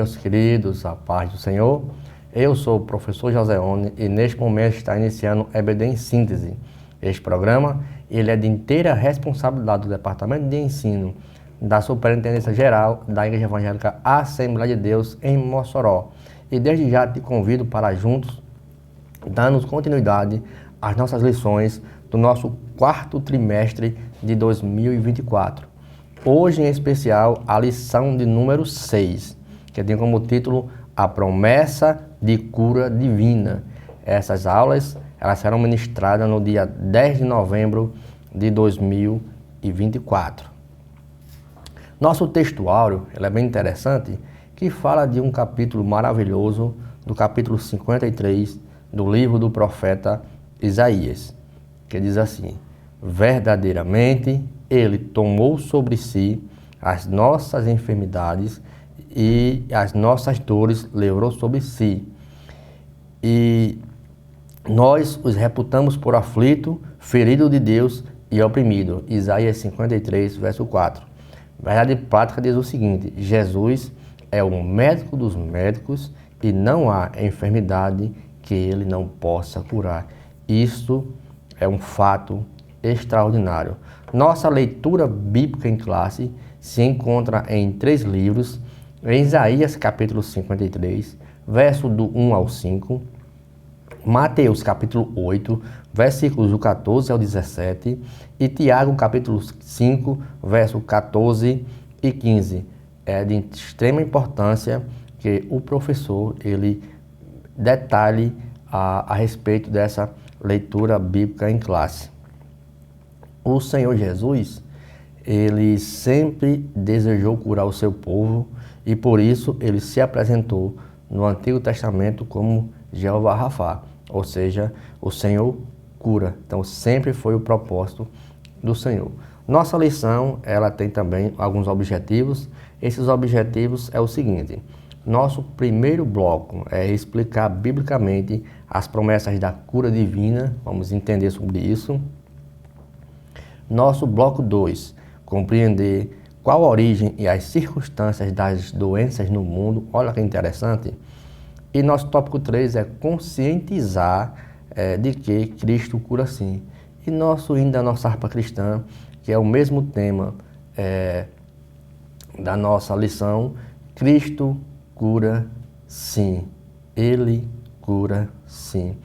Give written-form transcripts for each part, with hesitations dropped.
meus queridos, a paz do Senhor. Eu sou o professor Joseone e neste momento está iniciando o EBD em Síntese. Este programa ele é de inteira responsabilidade do Departamento de Ensino da Superintendência Geral da Igreja Evangélica Assembleia de Deus em Mossoró. E desde já te convido para juntos darmos continuidade às nossas lições do nosso quarto trimestre de 2024. Hoje, em especial, a lição de número 6, que tem como título A Promessa de Cura Divina. Essas aulas elas serão ministradas no dia 10 de novembro de 2024. Nosso textuário ele é bem interessante, que fala de um capítulo maravilhoso, do capítulo 53 do livro do profeta Isaías, que diz assim: verdadeiramente ele tomou sobre si as nossas enfermidades e as nossas dores levou sobre si. E nós os reputamos por aflito, ferido de Deus e oprimido. Isaías 53, verso 4. Verdade prática diz o seguinte: Jesus é o médico dos médicos e não há enfermidade que ele não possa curar. Isto é um fato extraordinário. Nossa leitura bíblica em classe se encontra em 3 livros, em Isaías capítulo 53, verso do 1 ao 5, Mateus capítulo 8, versículos do 14 ao 17 e Tiago capítulo 5, verso 14 e 15. É de extrema importância que o professor ele detalhe a respeito dessa leitura bíblica em classe. O Senhor Jesus, ele sempre desejou curar o seu povo e por isso ele se apresentou no Antigo Testamento como Jeová Rafá, ou seja, o Senhor cura. Então sempre foi o propósito do Senhor. Nossa lição, ela tem também alguns objetivos. Esses objetivos é o seguinte: nosso primeiro bloco é explicar biblicamente as promessas da cura divina, vamos entender sobre isso. Nosso bloco 2, compreender qual a origem e as circunstâncias das doenças no mundo, olha que interessante. E nosso tópico 3 é conscientizar de que Cristo cura sim. E nosso hino da nossa harpa cristã, que é o mesmo tema da nossa lição: Cristo cura sim, Ele cura sim.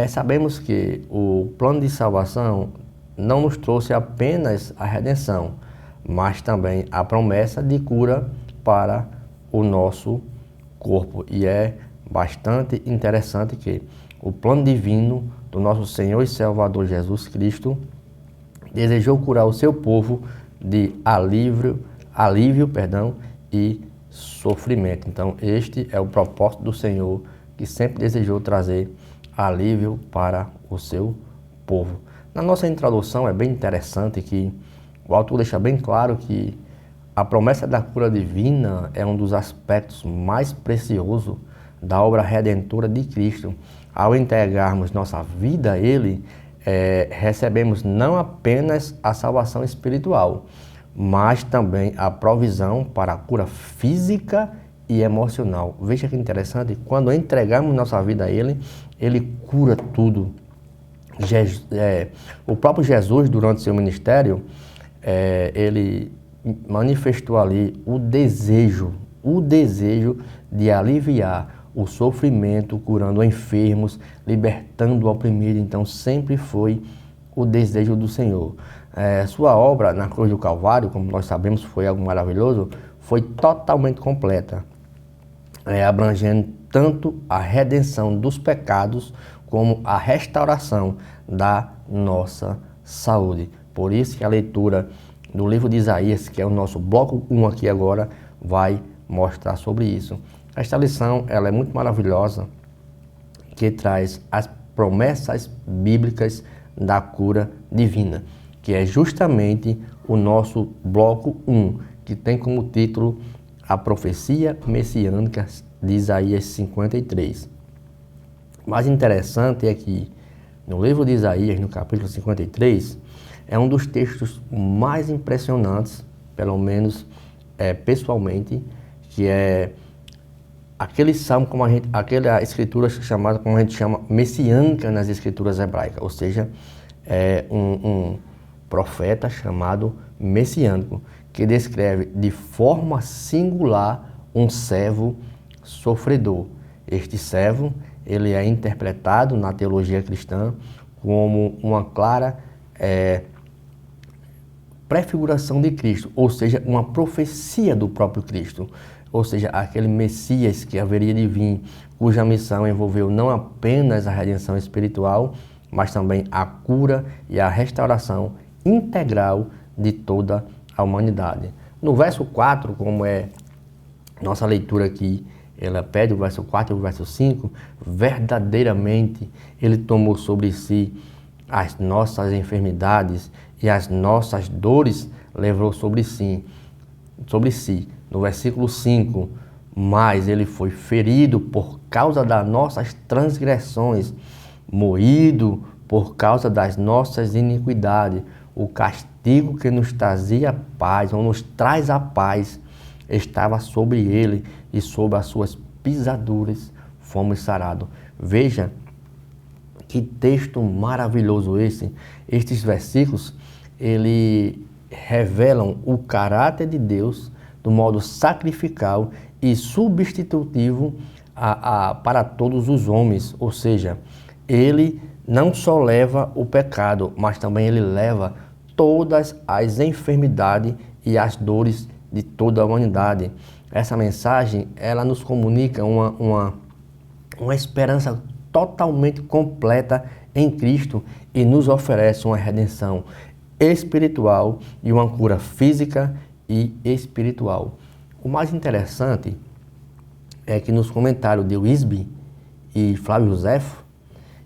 Sabemos que o plano de salvação não nos trouxe apenas a redenção, mas também a promessa de cura para o nosso corpo. E é bastante interessante que o plano divino do nosso Senhor e Salvador Jesus Cristo desejou curar o seu povo de alívio e sofrimento. Então este é o propósito do Senhor, que sempre desejou trazer alívio para o seu povo. Na nossa introdução é bem interessante que o autor deixa bem claro que a promessa da cura divina é um dos aspectos mais preciosos da obra redentora de Cristo. Ao entregarmos nossa vida a Ele, recebemos não apenas a salvação espiritual, mas também a provisão para a cura física e emocional. Veja que interessante, quando entregamos nossa vida a Ele, Ele cura tudo. O próprio Jesus, durante seu ministério, ele manifestou ali o desejo de aliviar o sofrimento, curando enfermos, libertando o oprimido. Então sempre foi o desejo do Senhor. Sua obra na cruz do Calvário, como nós sabemos, foi algo maravilhoso, foi totalmente completa, abrangendo tanto a redenção dos pecados como a restauração da nossa saúde. Por isso que a leitura do livro de Isaías, que é o nosso bloco 1 aqui agora, vai mostrar sobre isso. Esta lição ela é muito maravilhosa, que traz as promessas bíblicas da cura divina, que é justamente o nosso bloco 1, que tem como título A Profecia Messiânica de Isaías 53. O mais interessante é que no livro de Isaías, no capítulo 53, é um dos textos mais impressionantes, pelo menos pessoalmente, que é aquele salmo, aquela escritura chamada, como a gente chama, messiânica nas escrituras hebraicas, ou seja, é um profeta chamado messiânico, que descreve de forma singular um servo sofredor. Este servo, ele é interpretado na teologia cristã como uma clara prefiguração de Cristo, ou seja, uma profecia do próprio Cristo, ou seja, aquele Messias que haveria de vir, cuja missão envolveu não apenas a redenção espiritual, mas também a cura e a restauração integral de toda a humanidade. No verso 4, como é nossa leitura aqui, ela pede o verso 4 e o verso 5, verdadeiramente ele tomou sobre si as nossas enfermidades e as nossas dores levou sobre si. No versículo 5, mas ele foi ferido por causa das nossas transgressões, moído por causa das nossas iniquidades. O castigo que nos trazia paz, ou nos traz a paz, estava sobre ele, e sob as suas pisaduras fomos sarados. Veja que texto maravilhoso esse. Estes versículos, ele revelam o caráter de Deus do modo sacrificial e substitutivo para todos os homens. Ou seja, ele não só leva o pecado, mas também ele leva todas as enfermidades e as dores de toda a humanidade. Essa mensagem, ela nos comunica uma esperança totalmente completa em Cristo e nos oferece uma redenção espiritual e uma cura física e espiritual. O mais interessante é que nos comentários de Wisby e Flávio Josefo,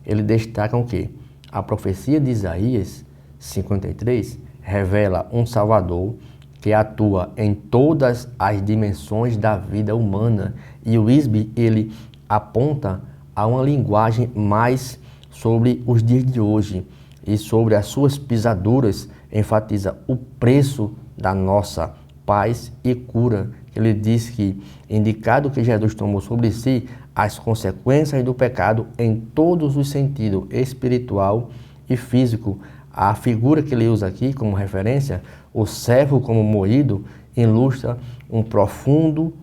eles destacam que a profecia de Isaías 53 revela um Salvador que atua em todas as dimensões da vida humana, e o Wisby, ele aponta a uma linguagem mais sobre os dias de hoje e sobre as suas pisaduras, enfatiza o preço da nossa paz e cura. Ele diz que, indicado que Jesus tomou sobre si as consequências do pecado em todos os sentidos, espiritual e físico. A figura que ele usa aqui como referência, o servo como moído, ilustra um profundo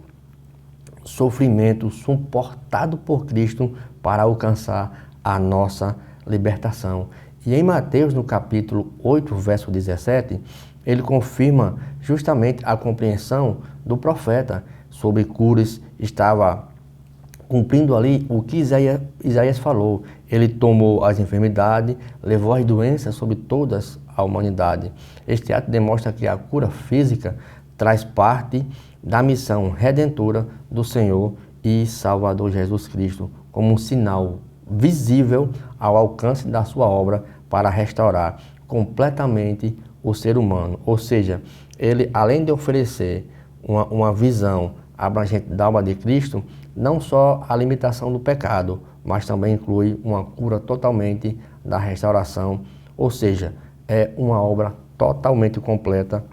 sofrimento suportado por Cristo para alcançar a nossa libertação. E em Mateus, no capítulo 8, verso 17, ele confirma justamente a compreensão do profeta sobre curas, estava cumprindo ali o que Isaías falou. Ele tomou as enfermidades, levou as doenças sobre toda a humanidade. Este ato demonstra que a cura física traz parte da missão redentora do Senhor e Salvador Jesus Cristo, como um sinal visível ao alcance da sua obra para restaurar completamente o ser humano. Ou seja, ele, além de oferecer uma visão abrangente da obra de Cristo, não só a limitação do pecado, mas também inclui uma cura totalmente da restauração, ou seja, é uma obra totalmente completa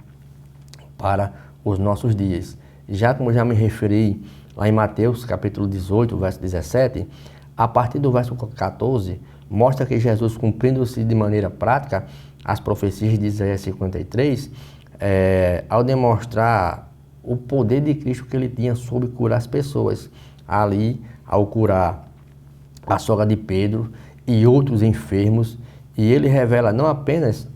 para os nossos dias. Já como já me referi lá em Mateus capítulo 18, verso 17, a partir do verso 14, mostra que Jesus, cumprindo-se de maneira prática as profecias de Isaías 53, ao demonstrar o poder de Cristo que ele tinha sobre curar as pessoas. Ali, ao curar a sogra de Pedro e outros enfermos, e ele revela não apenas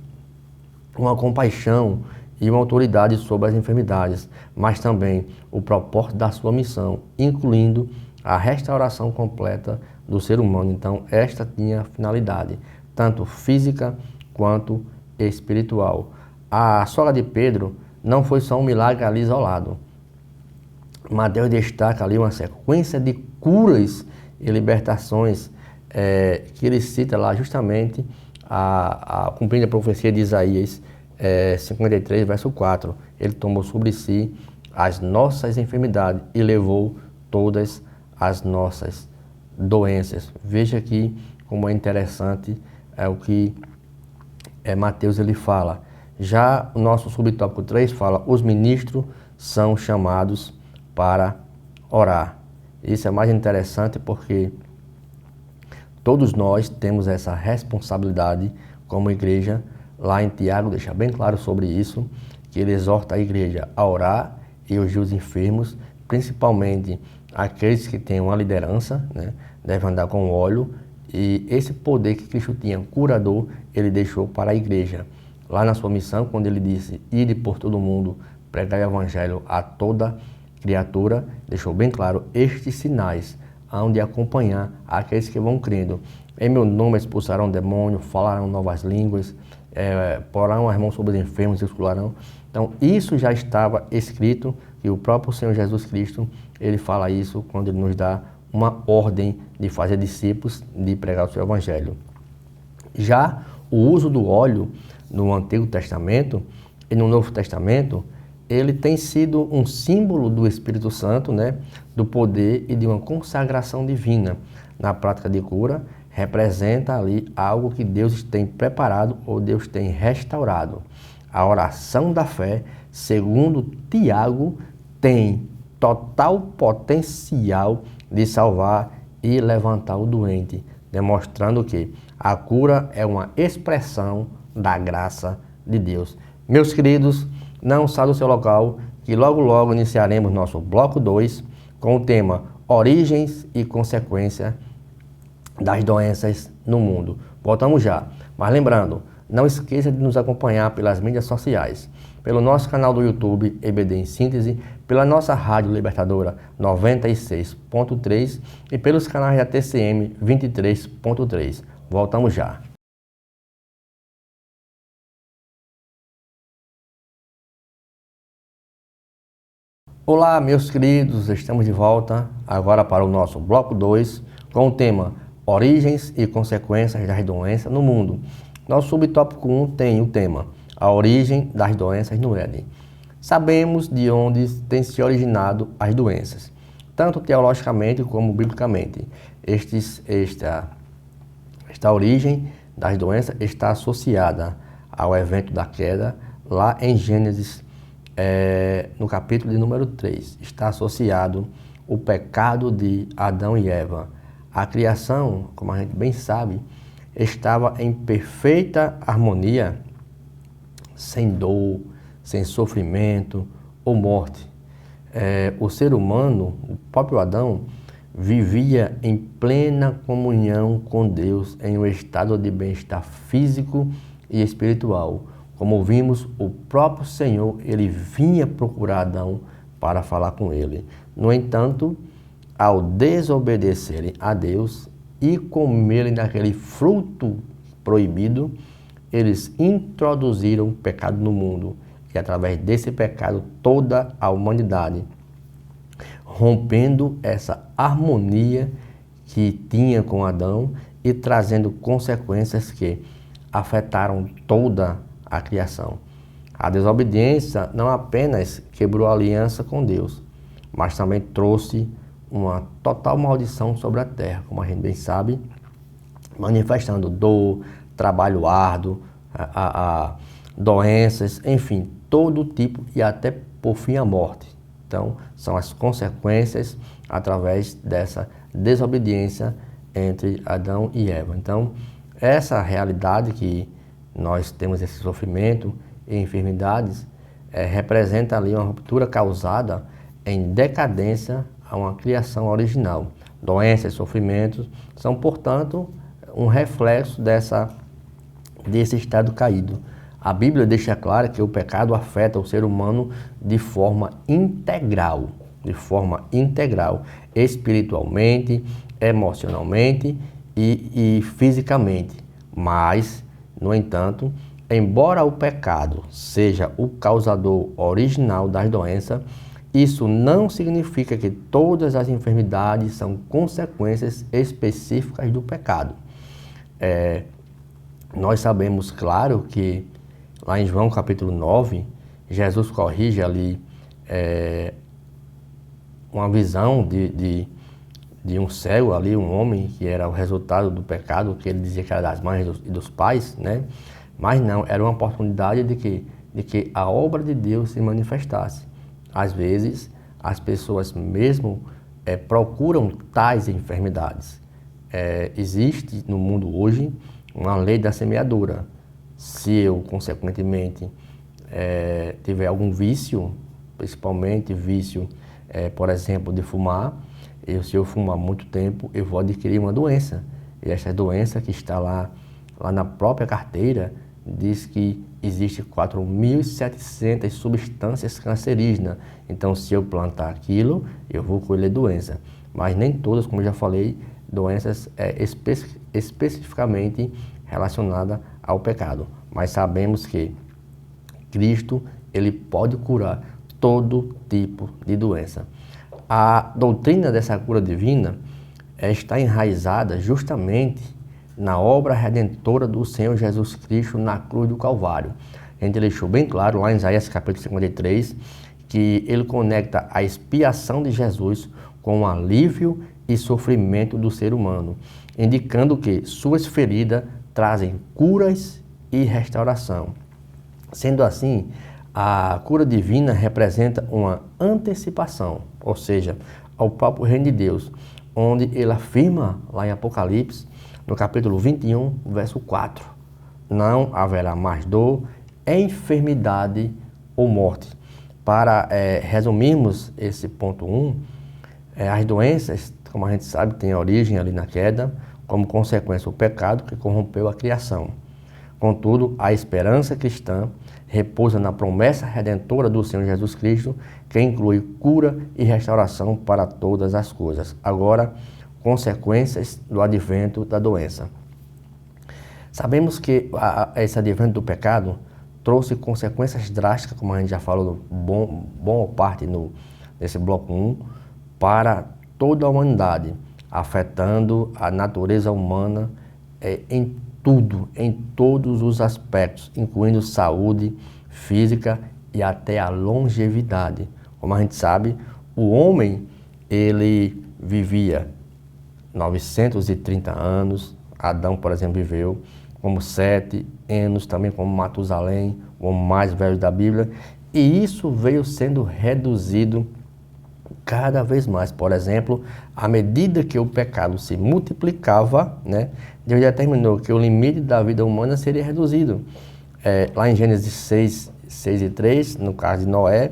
uma compaixão e uma autoridade sobre as enfermidades, mas também o propósito da sua missão, incluindo a restauração completa do ser humano. Então, esta tinha finalidade, tanto física quanto espiritual. A sogra de Pedro não foi só um milagre ali isolado. Mateus destaca ali uma sequência de curas e libertações que ele cita lá justamente cumprindo a profecia de Isaías 53, verso 4. Ele tomou sobre si as nossas enfermidades e levou todas as nossas doenças. Veja aqui como é interessante o que Mateus ele fala. Já o nosso subtópico 3 fala: os ministros são chamados para orar. Isso é mais interessante porque todos nós temos essa responsabilidade como igreja. Lá em Tiago deixa bem claro sobre isso, que ele exorta a igreja a orar e ungir os enfermos, principalmente aqueles que têm uma liderança, né, devem andar com óleo, e esse poder que Cristo tinha, curador, ele deixou para a igreja. Lá na sua missão, quando ele disse, ide por todo mundo, pregai o evangelho a toda criatura, deixou bem claro estes sinais, hão de acompanhar aqueles que vão crendo. Em meu nome expulsarão demônio, falarão novas línguas, porão as mãos sobre os enfermos e os curarão. Então, isso já estava escrito, e o próprio Senhor Jesus Cristo, ele fala isso quando ele nos dá uma ordem de fazer discípulos, de pregar o seu evangelho. Já o uso do óleo no Antigo Testamento e no Novo Testamento, ele tem sido um símbolo do Espírito Santo, né, do poder e de uma consagração divina. Na prática de cura, representa ali algo que Deus tem preparado ou Deus tem restaurado. A oração da fé, segundo Tiago, tem total potencial de salvar e levantar o doente, demonstrando que a cura é uma expressão da graça de Deus. Meus queridos, não saia do seu local, que logo logo iniciaremos nosso bloco 2 com o tema Origens e Consequências das Doenças no Mundo. Voltamos já, mas lembrando, não esqueça de nos acompanhar pelas mídias sociais, pelo nosso canal do YouTube, EBD em Síntese, pela nossa Rádio Libertadora 96.3 e pelos canais da TCM 23.3. Voltamos já. Olá, meus queridos, estamos de volta agora para o nosso bloco 2 com o tema Origens e Consequências das Doenças no Mundo. Nosso subtópico 1 tem o tema A Origem das Doenças no Éden. Sabemos de onde têm se originado as doenças, tanto teologicamente como biblicamente. Esta origem das doenças está associada ao evento da queda, lá em Gênesis, no capítulo de número 3. Está associado o pecado de Adão e Eva. A criação, como a gente bem sabe, estava em perfeita harmonia, sem dor, sem sofrimento ou morte. O ser humano, o próprio Adão, vivia em plena comunhão com Deus, em um estado de bem-estar físico e espiritual. Como vimos, o próprio Senhor, ele vinha procurar Adão para falar com ele. No entanto, ao desobedecerem a Deus e comerem daquele fruto proibido, eles introduziram o pecado no mundo. E através desse pecado, toda a humanidade, rompendo essa harmonia que tinha com Adão e trazendo consequências que afetaram toda a criação. A desobediência não apenas quebrou a aliança com Deus, mas também trouxe uma total maldição sobre a terra, como a gente bem sabe, manifestando dor, trabalho árduo, doenças, enfim, todo tipo e até por fim a morte. Então, são as consequências através dessa desobediência entre Adão e Eva. Então, essa realidade que nós temos esse sofrimento e enfermidades, representa ali uma ruptura causada em decadência a uma criação original. Doenças e sofrimentos são, portanto, um reflexo desse estado caído. A Bíblia deixa claro que o pecado afeta o ser humano de forma integral, espiritualmente, emocionalmente e fisicamente. Mas, no entanto, embora o pecado seja o causador original das doenças, isso não significa que todas as enfermidades são consequências específicas do pecado. Nós sabemos, claro, que lá em João capítulo 9, Jesus corrige ali uma visão de um cego ali, um homem que era o resultado do pecado, que ele dizia que era das mães e dos pais, né? Mas não, era uma oportunidade de que a obra de Deus se manifestasse. Às vezes, as pessoas mesmo procuram tais enfermidades. Existe no mundo hoje uma lei da semeadura. Se eu, consequentemente, tiver algum vício, principalmente vício, por exemplo, de fumar, se eu fumar muito tempo, eu vou adquirir uma doença. E essa doença que está lá na própria carteira, diz que existe 4.700 substâncias cancerígenas. Então, se eu plantar aquilo, eu vou colher doença. Mas nem todas, como eu já falei, doenças especificamente relacionadas ao pecado. Mas sabemos que Cristo, ele pode curar todo tipo de doença. A doutrina dessa cura divina está enraizada justamente na obra redentora do Senhor Jesus Cristo na cruz do Calvário. A gente deixou bem claro lá em Isaías capítulo 53 que ele conecta a expiação de Jesus com o alívio e sofrimento do ser humano, indicando que suas feridas trazem curas e restauração. Sendo assim, a cura divina representa uma antecipação, ou seja, ao próprio reino de Deus, onde ele afirma lá em Apocalipse, no capítulo 21, verso 4, não haverá mais dor, enfermidade ou morte. Para resumirmos esse ponto 1, as doenças, como a gente sabe, têm origem ali na queda, como consequência o pecado que corrompeu a criação. Contudo, a esperança cristã repousa na promessa redentora do Senhor Jesus Cristo, que inclui cura e restauração para todas as coisas. Agora, consequências do advento da doença. Sabemos que esse advento do pecado trouxe consequências drásticas, como a gente já falou, boa parte nesse bloco 1, para toda a humanidade, afetando a natureza humana em tudo, em todos os aspectos, incluindo saúde física e até a longevidade. Como a gente sabe, o homem, ele vivia 930 anos, Adão, por exemplo, viveu como 7 anos, também como Matusalém, o homem mais velho da Bíblia, e isso veio sendo reduzido cada vez mais. Por exemplo, à medida que o pecado se multiplicava, Deus determinou que o limite da vida humana seria reduzido. Lá em Gênesis 6 e 3, no caso de Noé,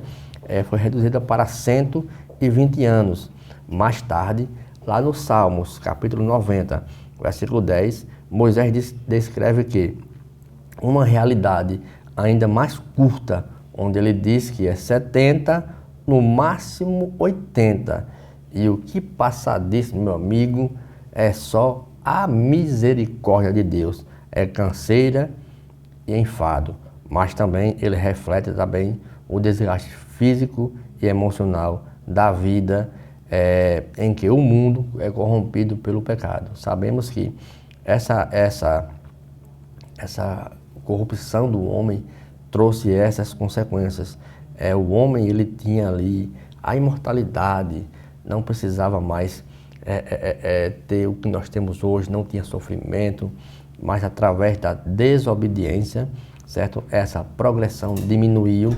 foi reduzida para 120 anos. Mais tarde, lá no Salmos, capítulo 90, versículo 10, Moisés descreve que uma realidade ainda mais curta, onde ele diz que é 70, no máximo 80. E o que passa disso, meu amigo, é só a misericórdia de Deus. É canseira e enfado, mas também ele reflete também o desgaste físico e emocional da vida em que o mundo é corrompido pelo pecado. Sabemos que essa corrupção do homem trouxe essas consequências. O homem, ele tinha ali a imortalidade, não precisava mais ter o que nós temos hoje, não tinha sofrimento, mas através da desobediência, certo? Essa progressão diminuiu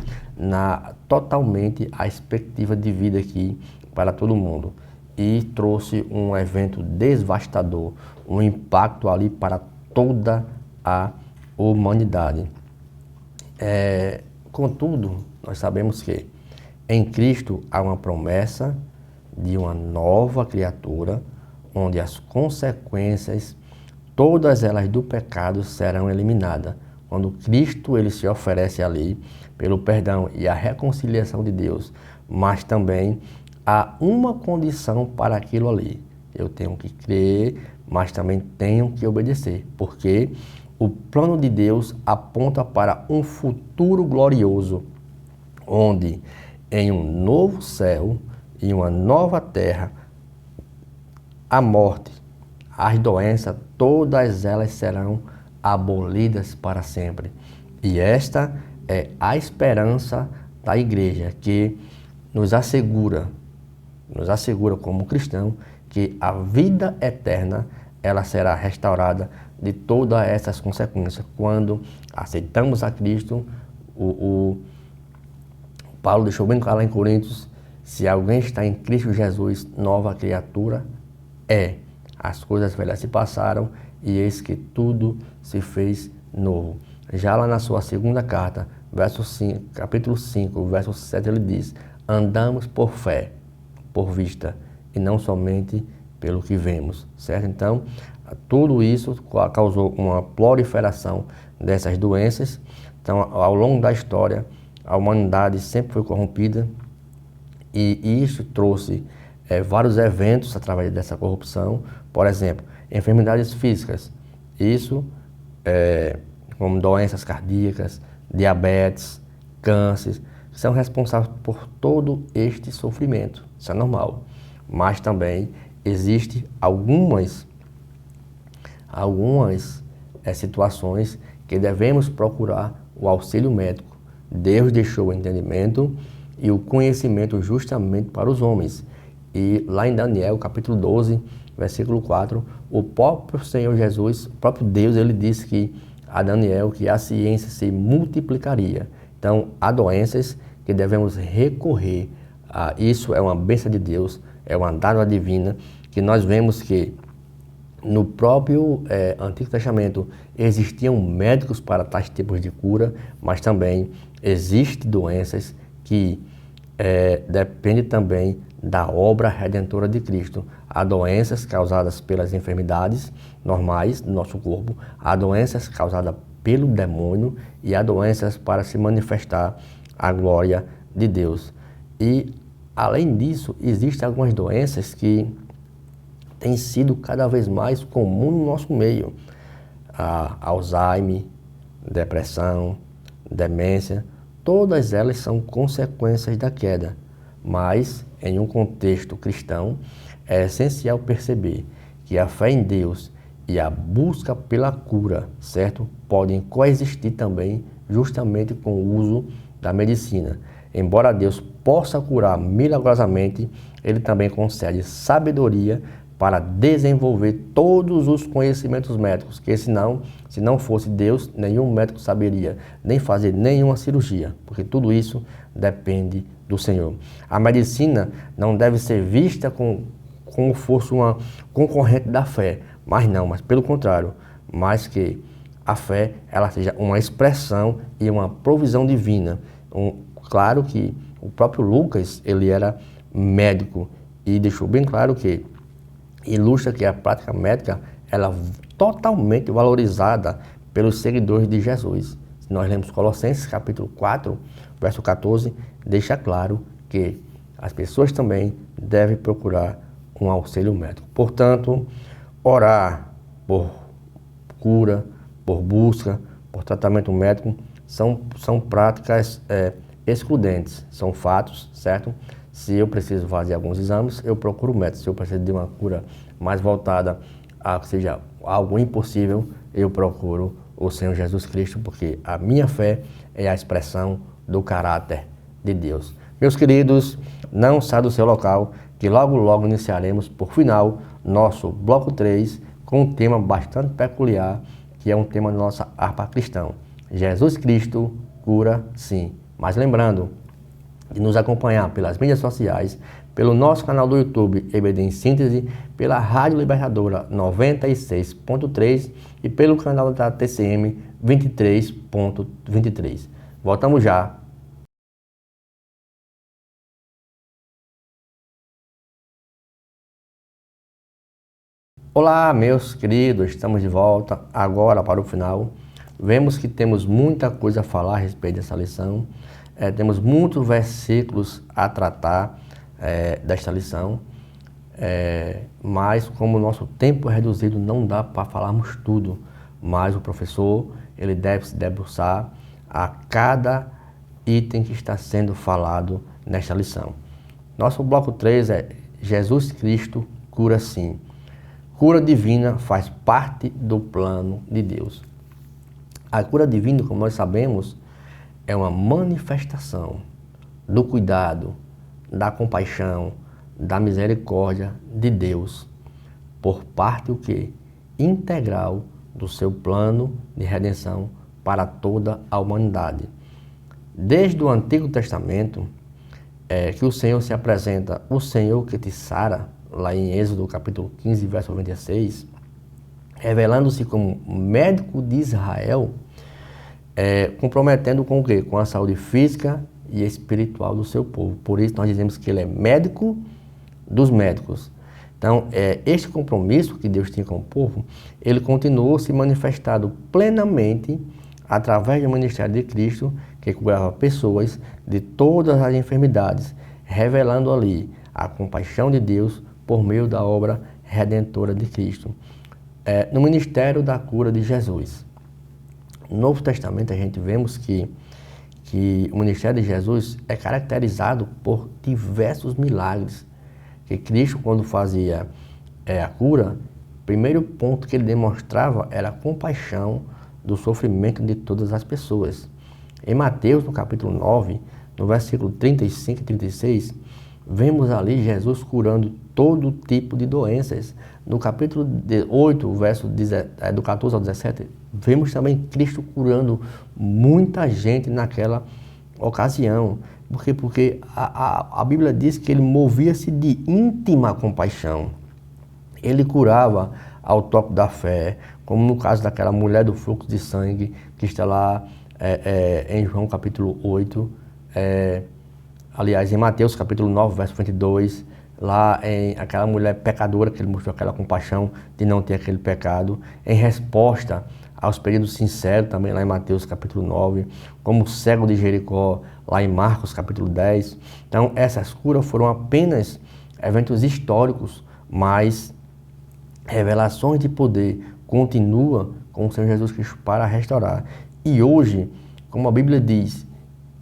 totalmente a expectativa de vida aqui para todo mundo e trouxe um evento devastador, um impacto ali para toda a humanidade. Contudo, nós sabemos que em Cristo há uma promessa de uma nova criatura, onde as consequências, todas elas do pecado, serão eliminadas. Quando Cristo ele se oferece ali pelo perdão e a reconciliação de Deus, mas também há uma condição para aquilo ali. Eu tenho que crer, mas também tenho que obedecer, porque o plano de Deus aponta para um futuro glorioso, onde em um novo céu e uma nova terra, a morte, as doenças, todas elas serão abolidas para sempre. E esta é a esperança da igreja, que nos assegura como cristão que a vida eterna ela será restaurada de todas essas consequências. Quando aceitamos a Cristo, o Paulo deixou bem claro lá em Coríntios Se alguém está em Cristo Jesus, nova criatura é. As coisas velhas se passaram e eis que tudo se fez novo. Já lá na sua segunda carta, capítulo 5, verso 7, ele diz: andamos por fé, por vista, e não somente pelo que vemos, certo? Então, tudo isso causou uma proliferação dessas doenças. Então, ao longo da história, a humanidade sempre foi corrompida e isso trouxe vários eventos através dessa corrupção. Por exemplo, enfermidades físicas, isso como doenças cardíacas, diabetes, câncer, são responsáveis por todo este sofrimento. Isso é normal. Mas também existem algumas situações que devemos procurar o auxílio médico. Deus deixou o entendimento e o conhecimento justamente para os homens. E lá em Daniel, capítulo 12, versículo 4, o próprio Senhor Jesus, o próprio Deus, ele disse que a Daniel que a ciência se multiplicaria. Então, há doenças que devemos recorrer a isso. É uma bênção de Deus, é uma dádiva divina, que nós vemos que no próprio Antigo Testamento existiam médicos para tais tipos de cura, mas também existem doenças que dependem também da obra redentora de Cristo. Há doenças causadas pelas enfermidades normais do nosso corpo, há doenças causadas pelo demônio e há doenças para se manifestar a glória de Deus. E, além disso, existem algumas doenças que têm sido cada vez mais comum no nosso meio. Alzheimer, depressão, demência, todas elas são consequências da queda. Mas, em um contexto cristão, é essencial perceber que a fé em Deus e a busca pela cura, certo? Podem coexistir também justamente com o uso da medicina. Embora Deus possa curar milagrosamente, Ele também concede sabedoria para desenvolver todos os conhecimentos médicos, que se não fosse Deus, nenhum médico saberia nem fazer nenhuma cirurgia, porque tudo isso depende do Senhor. A medicina não deve ser vista como fosse uma concorrente da fé, mas pelo contrário, mas que a fé ela seja uma expressão e uma provisão divina. Claro que o próprio Lucas, ele era médico e deixou bem claro que ilustra que a prática médica ela é totalmente valorizada pelos seguidores de Jesus. Se nós lemos Colossenses capítulo 4, verso 14, deixa claro que as pessoas também devem procurar um auxílio médico. Portanto, orar por cura, por busca, por tratamento médico, são práticas excludentes, são fatos, certo? Se eu preciso fazer alguns exames, eu procuro o médico. Se eu preciso de uma cura mais voltada a que seja algo impossível, eu procuro o Senhor Jesus Cristo, porque a minha fé é a expressão do caráter de Deus. Meus queridos, não saia do seu local, que logo iniciaremos, por final, nosso bloco 3, com um tema bastante peculiar, que é um tema da nossa harpa cristã. Jesus Cristo cura sim. Mas lembrando de nos acompanhar pelas mídias sociais, pelo nosso canal do YouTube, EBD em Síntese, pela Rádio Libertadora 96.3 e pelo canal da TCM 23.23. Voltamos já. Olá, meus queridos, estamos de volta agora para o final. Vemos que temos muita coisa a falar a respeito dessa lição. Temos muitos versículos a tratar desta lição, mas como o nosso tempo é reduzido, não dá para falarmos tudo. Mas o professor ele deve se debruçar a cada item que está sendo falado nesta lição. Nosso bloco 3 é Jesus Cristo cura sim. Cura divina faz parte do plano de Deus. A cura divina, como nós sabemos, é uma manifestação do cuidado, da compaixão, da misericórdia de Deus, por parte o quê? Integral do seu plano de redenção para toda a humanidade. Desde o Antigo Testamento, que o Senhor se apresenta, o Senhor que te sara, lá em Êxodo capítulo 15, verso 26, revelando-se como médico de Israel, comprometendo com o quê? Com a saúde física e espiritual do seu povo. Por isso nós dizemos que ele é médico dos médicos. Então, este compromisso que Deus tinha com o povo, ele continuou se manifestado plenamente através do ministério de Cristo, que curava pessoas de todas as enfermidades, revelando ali a compaixão de Deus por meio da obra redentora de Cristo. No ministério da cura de Jesus. No Novo Testamento a gente vemos que o ministério de Jesus é caracterizado por diversos milagres. Que Cristo, quando fazia a cura, o primeiro ponto que ele demonstrava era a compaixão do sofrimento de todas as pessoas. Em Mateus, no capítulo 9, no versículo 35 e 36, vemos ali Jesus curando todo tipo de doenças. No capítulo 8, do 14 ao 17, vemos também Cristo curando muita gente naquela ocasião. Por quê? Porque a Bíblia diz que ele movia-se de íntima compaixão. Ele curava ao toque da fé, como no caso daquela mulher do fluxo de sangue, que está lá em João capítulo 8, aliás, em Mateus capítulo 9, verso 22, lá em aquela mulher pecadora, que ele mostrou aquela compaixão de não ter aquele pecado, em resposta aos pedidos sinceros, também lá em Mateus capítulo 9, como o cego de Jericó, lá em Marcos capítulo 10. Então, essas curas foram apenas eventos históricos, mas revelações de poder continua com o Senhor Jesus Cristo para restaurar. E hoje, como a Bíblia diz,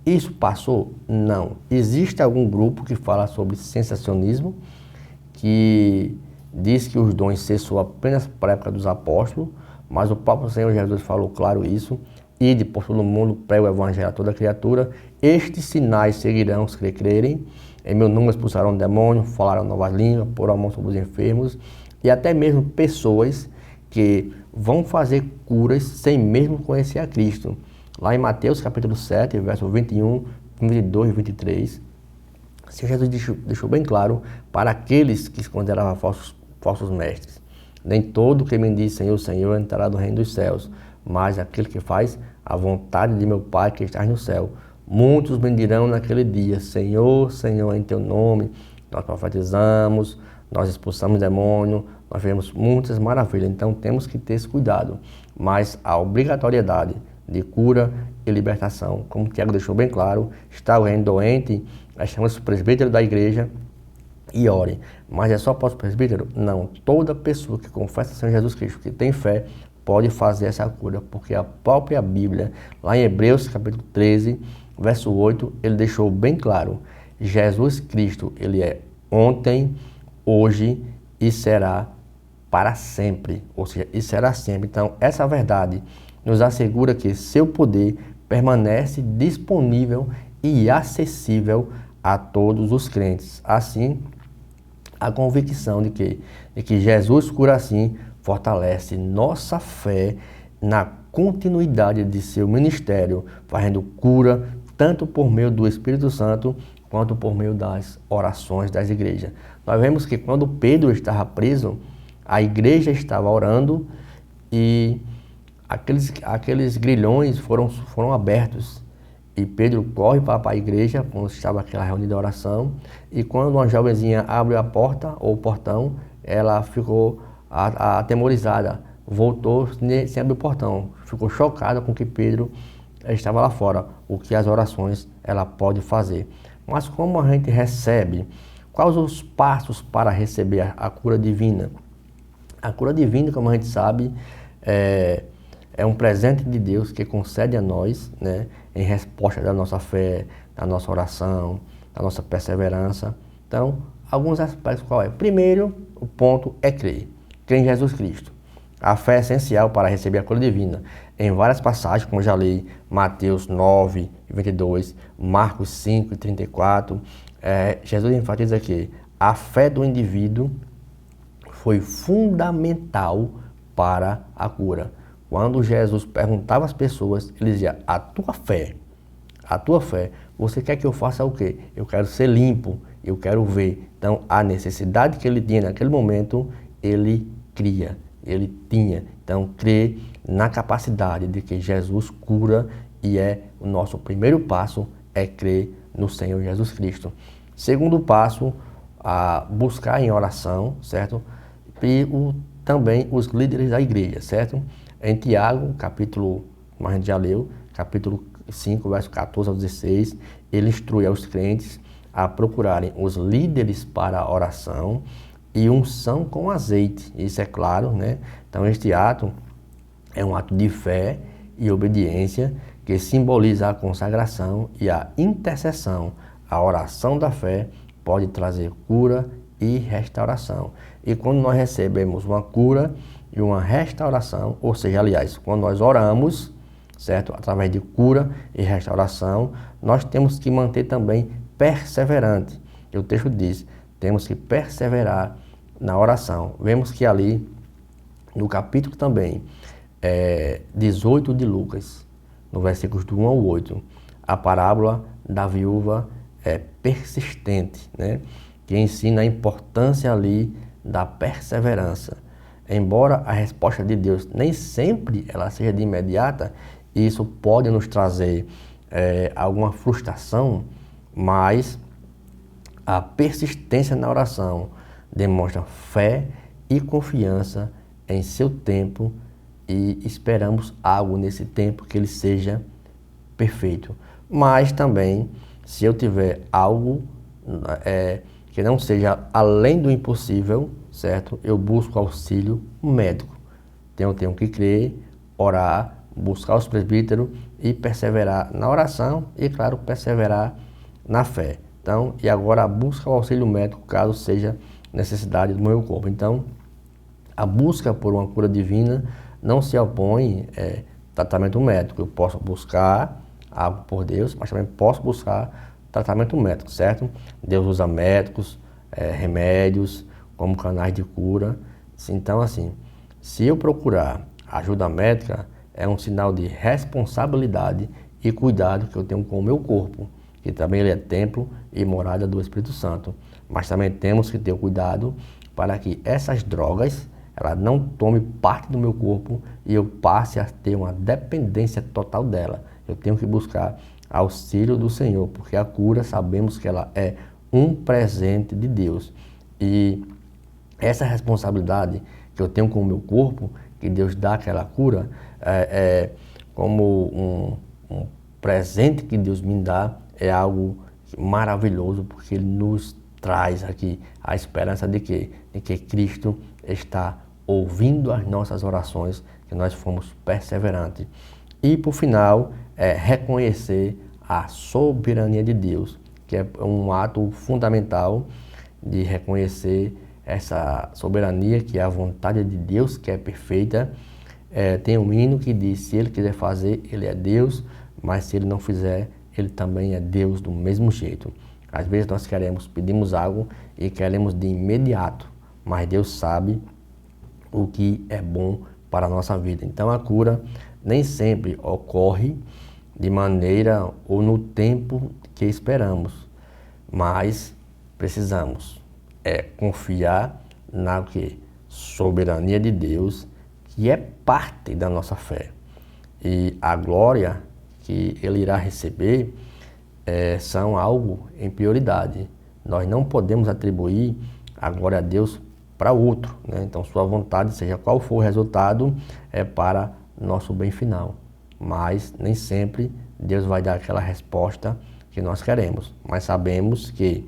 isso passou? Não. Existe algum grupo que fala sobre sensacionismo, que diz que os dons cessou apenas para a época dos apóstolos, mas o próprio Senhor Jesus falou claro isso: ide por todo mundo, prega o evangelho a toda criatura, estes sinais seguirão os que crerem, em meu nome expulsarão demônios, falarão novas línguas, porão a mão sobre os enfermos, e até mesmo pessoas que vão fazer curas sem mesmo conhecer a Cristo. Lá em Mateus capítulo 7, verso 21, 22 e 23, o Senhor Jesus deixou bem claro para aqueles que se consideravam falsos mestres: nem todo que me diz Senhor, Senhor entrará no reino dos céus, mas aquele que faz a vontade de meu Pai que está no céu. Muitos me dirão naquele dia: Senhor, Senhor, em teu nome nós profetizamos, nós expulsamos demônio, nós fizemos muitas maravilhas. Então temos que ter esse cuidado, mas a obrigatoriedade de cura e libertação, como o Tiago deixou bem claro: está alguém doente, chama-se presbítero da igreja e ore. Mas é só para o presbítero? Não. Toda pessoa que confessa o Senhor Jesus Cristo, que tem fé, pode fazer essa cura, porque a própria Bíblia, lá em Hebreus capítulo 13, verso 8, ele deixou bem claro: Jesus Cristo, ele é ontem, hoje e será para sempre, ou seja, e será sempre. Então, essa verdade nos assegura que seu poder permanece disponível e acessível a todos os crentes. Assim, a convicção de que Jesus cura assim fortalece nossa fé na continuidade de seu ministério, fazendo cura tanto por meio do Espírito Santo quanto por meio das orações das igrejas. Nós vemos que quando Pedro estava preso, a igreja estava orando e aqueles grilhões foram abertos. E Pedro corre para a igreja, quando estava aquela reunião de oração, e quando uma jovenzinha abre a porta, ou o portão, ela ficou atemorizada, voltou sem abrir o portão, ficou chocada com que Pedro estava lá fora, o que as orações ela pode fazer. Mas como a gente recebe? Quais os passos para receber a cura divina? A cura divina, como a gente sabe, é um presente de Deus que concede a nós, né, em resposta da nossa fé, da nossa oração, da nossa perseverança. Então, alguns aspectos qual é? Primeiro, o ponto é crer em Jesus Cristo. A fé é essencial para receber a cura divina. Em várias passagens, como eu já li, Mateus 9, 22, Marcos 5, 34, Jesus enfatiza que a fé do indivíduo foi fundamental para a cura. Quando Jesus perguntava às pessoas, ele dizia: a tua fé a tua fé. Você quer que eu faça o quê? Eu quero ser limpo, eu quero ver. Então, a necessidade que ele tinha naquele momento, ele cria, ele tinha. Então, crê na capacidade de que Jesus cura e o nosso primeiro passo é crer no Senhor Jesus Cristo. Segundo passo, buscar em oração, certo? E também os líderes da igreja, certo? Em Tiago, capítulo, como a gente já leu, capítulo 5, verso 14 ao 16, ele instrui aos crentes a procurarem os líderes para a oração e unção com azeite. Isso é claro, né? Então, este ato é um ato de fé e obediência que simboliza a consagração e a intercessão. A oração da fé pode trazer cura e restauração. E quando nós recebemos uma cura e uma restauração, ou seja, aliás, quando nós oramos, certo? Através de cura e restauração, nós temos que manter também perseverante. E o texto diz, temos que perseverar na oração. Vemos que ali, no capítulo também, 18 de Lucas, no versículos do 1 ao 8, a parábola da viúva persistente, né? Que ensina a importância ali da perseverança. Embora a resposta de Deus nem sempre ela seja de imediata, isso pode nos trazer alguma frustração, mas a persistência na oração demonstra fé e confiança em seu tempo e esperamos algo nesse tempo que ele seja perfeito. Mas também, se eu tiver algo que não seja além do impossível, certo? Eu busco auxílio médico. Então eu tenho que crer, orar, buscar os presbíteros e perseverar na oração e, claro, perseverar na fé. Então, e agora a busca ao auxílio médico, caso seja necessidade do meu corpo. Então, a busca por uma cura divina não se opõe tratamento médico. Eu posso buscar algo por Deus, mas também posso buscar tratamento médico, certo? Deus usa médicos, remédios, como canais de cura. Então, assim, se eu procurar ajuda médica, é um sinal de responsabilidade e cuidado que eu tenho com o meu corpo, que também ele é templo e morada do Espírito Santo. Mas também temos que ter cuidado para que essas drogas ela não tome parte do meu corpo e eu passe a ter uma dependência total dela. Eu tenho que buscar auxílio do Senhor, porque a cura sabemos que ela é um presente de Deus. E essa responsabilidade que eu tenho com o meu corpo, que Deus dá aquela cura, como um presente que Deus me dá, é algo maravilhoso, porque Ele nos traz aqui a esperança de que Cristo está ouvindo as nossas orações, que nós fomos perseverantes. E, por final, reconhecer a soberania de Deus, que é um ato fundamental de reconhecer essa soberania, que é a vontade de Deus, que é perfeita. Tem um hino que diz, se Ele quiser fazer, Ele é Deus, mas se Ele não fizer, Ele também é Deus do mesmo jeito. Às vezes nós pedimos algo e queremos de imediato, mas Deus sabe o que é bom para a nossa vida. Então a cura nem sempre ocorre de maneira ou no tempo que esperamos, mas precisamos confiar na soberania de Deus, que é parte da nossa fé. E a glória que Ele irá receber são algo em prioridade. Nós não podemos atribuir a glória a Deus para outro, né? Então sua vontade, seja qual for o resultado, é para nosso bem final. Mas nem sempre Deus vai dar aquela resposta que nós queremos. Mas sabemos que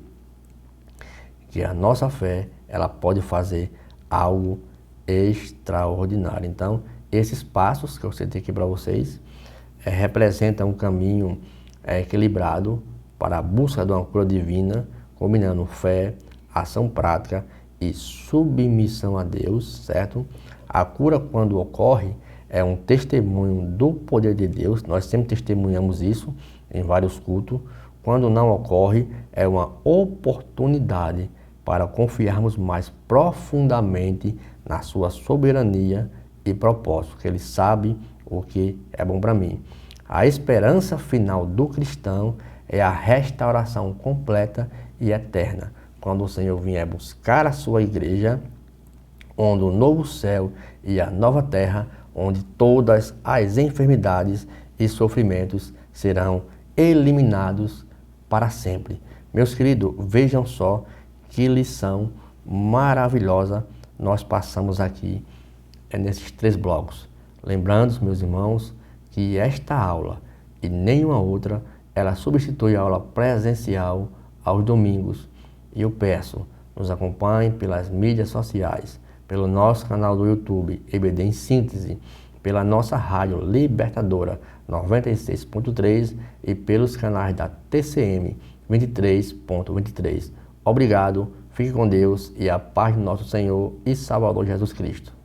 a nossa fé, ela pode fazer algo extraordinário. Então, esses passos que eu citei aqui para vocês representam um caminho equilibrado para a busca de uma cura divina, combinando fé, ação prática e submissão a Deus, certo? A cura, quando ocorre, é um testemunho do poder de Deus. Nós sempre testemunhamos isso em vários cultos. Quando não ocorre, é uma oportunidade para confiarmos mais profundamente na sua soberania e propósito, que Ele sabe o que é bom para mim. A esperança final do cristão é a restauração completa e eterna, quando o Senhor vier buscar a sua igreja, onde o novo céu e a nova terra, onde todas as enfermidades e sofrimentos serão eliminados para sempre. Meus queridos, vejam só que lição maravilhosa nós passamos aqui nesses 3 blocos. Lembrando, meus irmãos, que esta aula e nenhuma outra, ela substitui a aula presencial aos domingos. E eu peço, nos acompanhem pelas mídias sociais, pelo nosso canal do YouTube, EBD em Síntese, pela nossa rádio Libertadora 96.3 e pelos canais da TCM 23.23. Obrigado, fique com Deus e a paz do nosso Senhor e Salvador Jesus Cristo.